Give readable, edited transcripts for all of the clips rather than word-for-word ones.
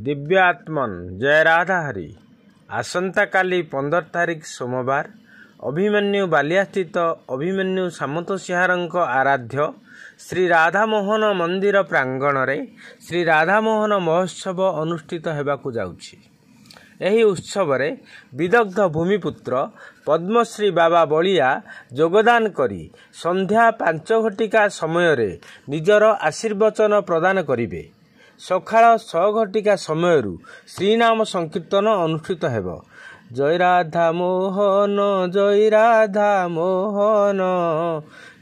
दिव्य आत्मन जय राधा हरि। आसंता काली 15 तारिख सोमवार अभिमन्यु बालिया स्थित अभिमन्यु सामंत सिंहारଙ୍କ आराध्य श्री राधामोहन मंदिर प्रांगण रे श्री राधामोहन महोत्सव अनुष्ठित हेबाकु जाउछि। एही उत्सव रे विदग्ध भूमिपुत्र पद्मश्री बाबा बलिया योगदान करी संध्या 5 घटिका समय रे निजर आशीर्वचन प्रदान करिवे। सकाळ 6 घटिका समय श्रीनाम संकीर्तन अनुष्ठित हेब। जय राधा मोहन जय राधा मोहन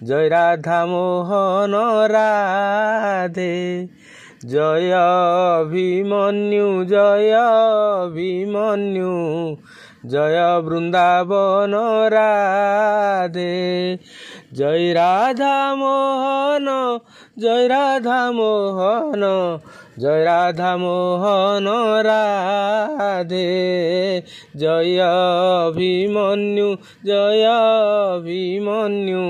जय राधा मोहन राधे जय अभिमन्यु जय अभिमन्यु जय वृंदावन राधे जय राधा मोहन जय राधा मोहन जय राधा मोहन राधे जय अभिमन्यु जय अभिमन्यु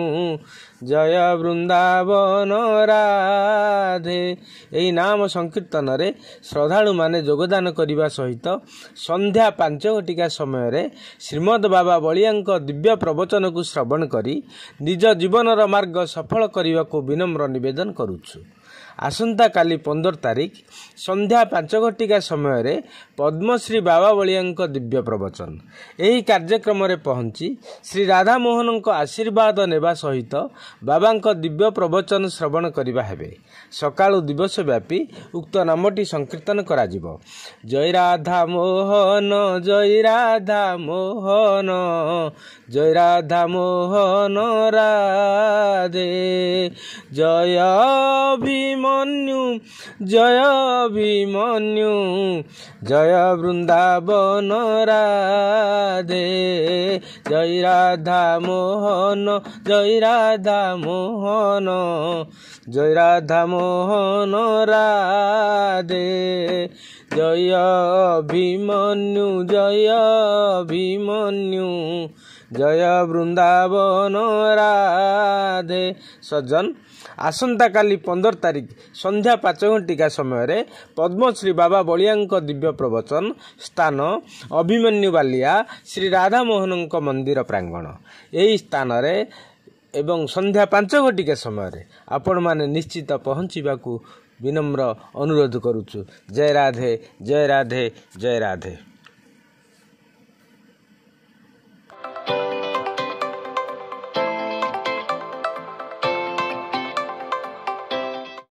जय वृंदावन राधे। यही नाम संकीर्तन रे श्रद्धालु माने योगदान करने सहित संध्या 5 घटिका समय श्रीमद बाबा बलियांक दिव्य प्रवचन को श्रवण करी निज जीवनर मार्ग सफल करने को विनम्र निवेदन करुछु। आसंता काली 15 तारिख संध्या 5 घटिका समय पद्मश्री बाबा बलियांक दिव्य प्रवचन यही कार्यक्रम रे पहुंची श्री राधा मोहन आशीर्वाद नेबा सहित बाबांक दिव्य प्रवचन श्रवण करिबा हेबे। सकाळु दिवस व्यापी उक्त नामटी संकीर्तन करा जिवो। जय राधा मोहन जय राधा मोहन जय राधा मोहन राधे जय अभिमन्यु जय अभिमन्यु जय वृंदावन राधे जय राधा मोहन जय राधा मोहन जय राधा मोहन राधे जय अभिमन्यु जय अभिमन्यु जय वृंदावन राधे। सज्जन आसंता काली 15 तारिख संध्या 5 घटिका समय पद्मश्री बाबा बलियांक दिव्य प्रवचन स्थान अभिमन्यु बालिया श्री राधा मोहन मंदिर प्रांगण यही स्थान रे एवं संध्या 5 घटिका समय आपण माने निश्चित पहुँचवाक विनम्र अनुरोध करुछु। जय राधे जय राधे जय राधे।